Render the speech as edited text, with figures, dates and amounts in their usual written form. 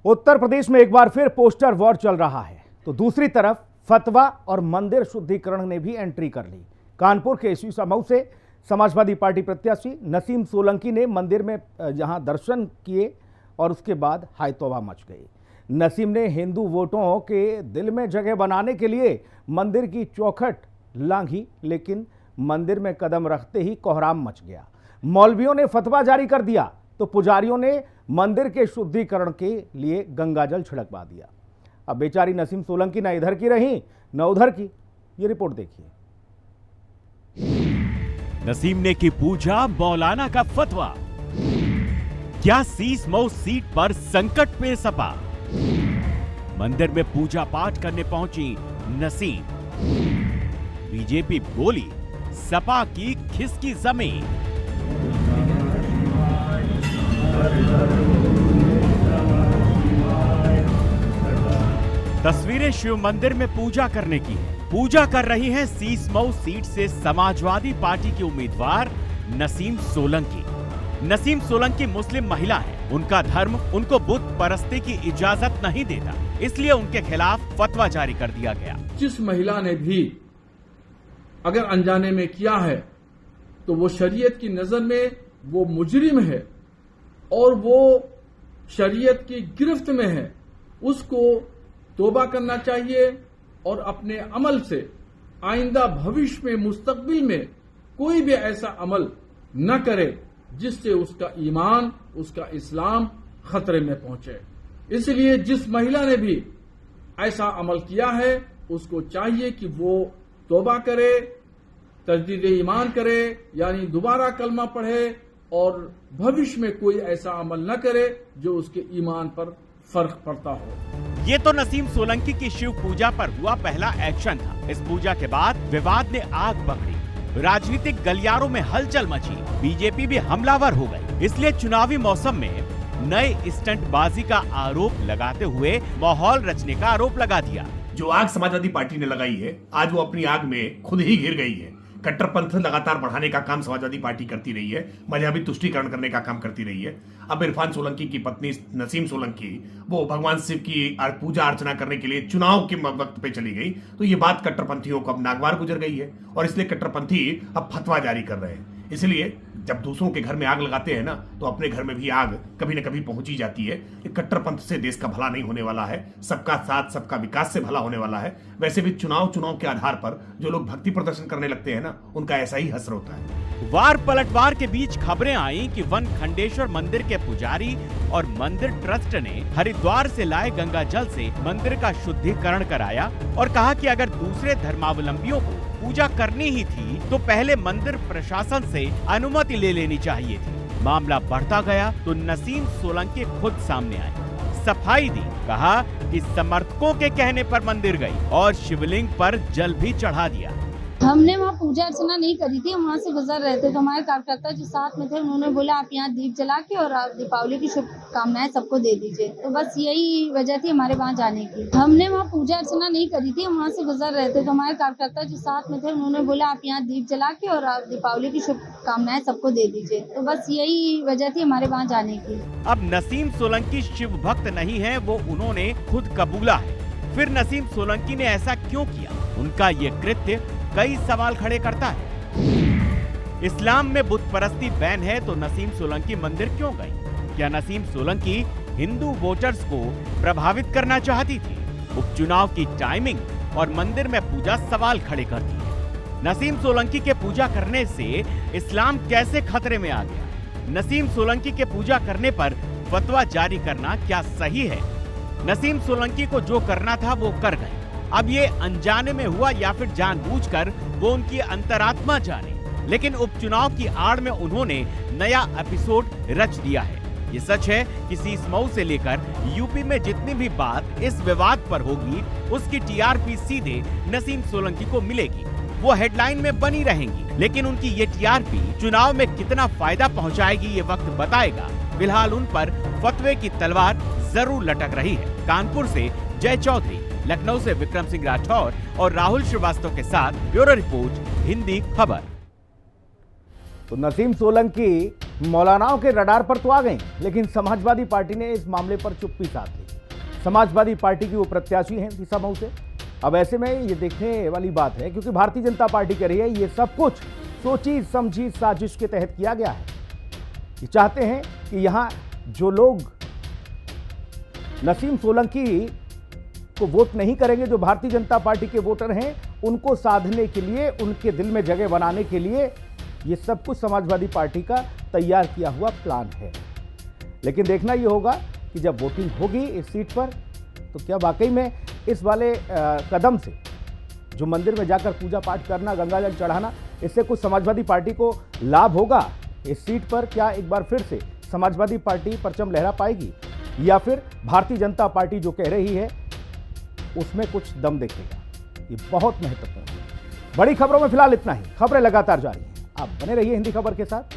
उत्तर प्रदेश में एक बार फिर पोस्टर वॉर चल रहा है, तो दूसरी तरफ फतवा और मंदिर शुद्धिकरण ने भी एंट्री कर ली। कानपुर के इसी समूह से समाजवादी पार्टी प्रत्याशी नसीम सोलंकी ने मंदिर में जहां दर्शन किए और उसके बाद हाय तौबा मच गई। नसीम ने हिंदू वोटों के दिल में जगह बनाने के लिए मंदिर की चौखट लांघी, लेकिन मंदिर में कदम रखते ही कोहराम मच गया। मौलवियों ने फतवा जारी कर दिया तो पुजारियों ने मंदिर के शुद्धिकरण के लिए गंगाजल छिड़कवा दिया। अब बेचारी नसीम सोलंकी न इधर की रही न उधर की। ये रिपोर्ट देखिए। नसीम ने की पूजा, मौलाना का फतवा। क्या शीश मऊ सीट पर संकट में सपा। मंदिर में पूजा पाठ करने पहुंची नसीम। बीजेपी बोली, सपा की खिसकी जमीन। तस्वीरें शिव मंदिर में पूजा करने की है। पूजा कर रही हैं शीश मऊ सीट से समाजवादी पार्टी की उम्मीदवार नसीम सोलंकी। नसीम सोलंकी मुस्लिम महिला है। उनका धर्म उनको बुत परस्ती की इजाजत नहीं देता, इसलिए उनके खिलाफ फतवा जारी कर दिया गया। जिस महिला ने भी अगर अनजाने में किया है तो वो शरीयत की नजर में वो मुजरिम है और वो शरीयत की गिरफ्त में है। उसको तौबा करना चाहिए और अपने अमल से आइंदा भविष्य में मुस्तकबिल में कोई भी ऐसा अमल न करे जिससे उसका ईमान, उसका इस्लाम खतरे में पहुंचे। इसलिए जिस महिला ने भी ऐसा अमल किया है उसको चाहिए कि वो तौबा करे, तजदीद ईमान करे, यानी दोबारा कलमा पढ़े और भविष्य में कोई ऐसा अमल न करे जो उसके ईमान पर फर्क पड़ता हो। ये तो नसीम सोलंकी की शिव पूजा पर हुआ पहला एक्शन था। इस पूजा के बाद विवाद ने आग पकड़ी, राजनीतिक गलियारों में हलचल मची, बीजेपी भी हमलावर हो गई। इसलिए चुनावी मौसम में नए स्टंटबाजी का आरोप लगाते हुए माहौल रचने का आरोप लगा दिया। जो आग समाजवादी पार्टी ने लगाई है, आज वो अपनी आग में खुद ही घिर गई है। कट्टरपंथ लगातार बढ़ाने का काम समाजवादी पार्टी करती रही है, मजहबी तुष्टीकरण करने का काम करती रही है। अब इरफान सोलंकी की पत्नी नसीम सोलंकी वो भगवान शिव की पूजा अर्चना करने के लिए चुनाव के वक्त पे चली गई, तो ये बात कट्टरपंथियों को अब नागवार गुजर गई है और इसलिए कट्टरपंथी अब फतवा जारी कर रहे हैं। इसलिए जब दूसरों के घर में आग लगाते हैं ना, तो अपने घर में भी आग कभी न कभी पहुंची जाती है। कट्टरपंथ से देश का भला नहीं होने वाला है, सबका साथ सबका विकास से भला होने वाला है। वैसे भी चुनाव के आधार पर जो लोग भक्ति प्रदर्शन करने लगते हैं ना, उनका ऐसा ही असर होता है। वार पलटवार के बीच खबरें आई कि वन खंडेश्वर मंदिर के पुजारी और मंदिर ट्रस्ट ने हरिद्वार से लाए गंगा जल से मंदिर का शुद्धिकरण कराया और कहा कि अगर दूसरे धर्मावलंबियों को पूजा करनी ही थी तो पहले मंदिर प्रशासन से अनुमति ले लेनी चाहिए थी। मामला बढ़ता गया तो नसीम सोलंकी खुद सामने आई, सफाई दी, कहा कि समर्थकों के कहने पर मंदिर गई और शिवलिंग पर जल भी चढ़ा दिया। हमने वहाँ पूजा अर्चना नहीं करी थी, हम वहाँ से गुजर रहे थे तो हमारे कार्यकर्ता जो साथ में थे उन्होंने बोला आप यहाँ दीप जला के और आप दीपावली की शुभकामनाएं सबको दे दीजिए। तो बस यही वजह थी हमारे वहाँ जाने की। हमने वहाँ पूजा अर्चना नहीं करी थी, हम वहाँ से गुजर रहे थे तो हमारे कार्यकर्ता जो साथ में थे उन्होंने बोला आप यहाँ दीप जला के और आप दीपावली की शुभकामनाएं सबको दे दीजिए। तो बस यही वजह थी हमारे वहाँ जाने की। अब नसीम सोलंकी शिव भक्त नहीं है, वो उन्होंने खुद कबूला है। फिर नसीम सोलंकी ने ऐसा क्यों किया? उनका ये कृत्य कई सवाल खड़े करता है। इस्लाम में बुत परस्ती बैन है तो नसीम सोलंकी मंदिर क्यों गई? क्या नसीम सोलंकी हिंदू वोटर्स को प्रभावित करना चाहती थी? उपचुनाव की टाइमिंग और मंदिर में पूजा सवाल खड़े करती है। नसीम सोलंकी के पूजा करने से इस्लाम कैसे खतरे में आ गया? नसीम सोलंकी के पूजा करने पर फतवा जारी करना क्या सही है? नसीम सोलंकी को जो करना था वो कर गए। अब ये अनजाने में हुआ या फिर जानबूझकर, वो उनकी अंतरात्मा जाने। लेकिन उपचुनाव की आड़ में उन्होंने नया एपिसोड रच दिया है। ये सच है कि शीश मऊ से लेकर यूपी में जितनी भी बात इस विवाद पर होगी, उसकी टीआरपी सीधे नसीम सोलंकी को मिलेगी। वो हेडलाइन में बनी रहेंगी, लेकिन उनकी ये टीआरपी चुनाव में कितना फायदा पहुंचाएगी ये वक्त बताएगा। फिलहाल उन पर फतवे की तलवार जरूर लटक रही है। कानपुर से जय चौधरी, लखनऊ से विक्रम सिंह राठौर और राहुल श्रीवास्तव के साथ ब्यूरो रिपोर्ट, हिंदी खबर। तो नसीम सोलंकी मौलानाओं के रडार पर तो आ गए, लेकिन समाजवादी पार्टी ने इस मामले पर चुप्पी साध ली। समाजवादी पार्टी की वो प्रत्याशी हैं दिशा मऊ से। अब ऐसे में ये देखने वाली बात है, क्योंकि भारतीय जनता पार्टी कह रही है ये सब कुछ सोची समझी साजिश के तहत किया गया है। ये चाहते हैं कि यहां जो लोग नसीम सोलंकी को वोट नहीं करेंगे, जो भारतीय जनता पार्टी के वोटर हैं, उनको साधने के लिए, उनके दिल में जगह बनाने के लिए ये सब कुछ समाजवादी पार्टी का तैयार किया हुआ प्लान है। लेकिन देखना ये होगा कि जब वोटिंग होगी इस सीट पर, तो क्या वाकई में इस वाले कदम से, जो मंदिर में जाकर पूजा पाठ करना, गंगाजल चढ़ाना, इससे कुछ समाजवादी पार्टी को लाभ होगा इस सीट पर? क्या एक बार फिर से समाजवादी पार्टी परचम लहरा पाएगी, या फिर भारतीय जनता पार्टी जो कह रही है उसमें कुछ दम दिखेगा? ये बहुत महत्वपूर्ण है। बड़ी खबरों में फिलहाल इतना ही। खबरें लगातार जारी हैं, आप बने रहिए हिंदी खबर के साथ।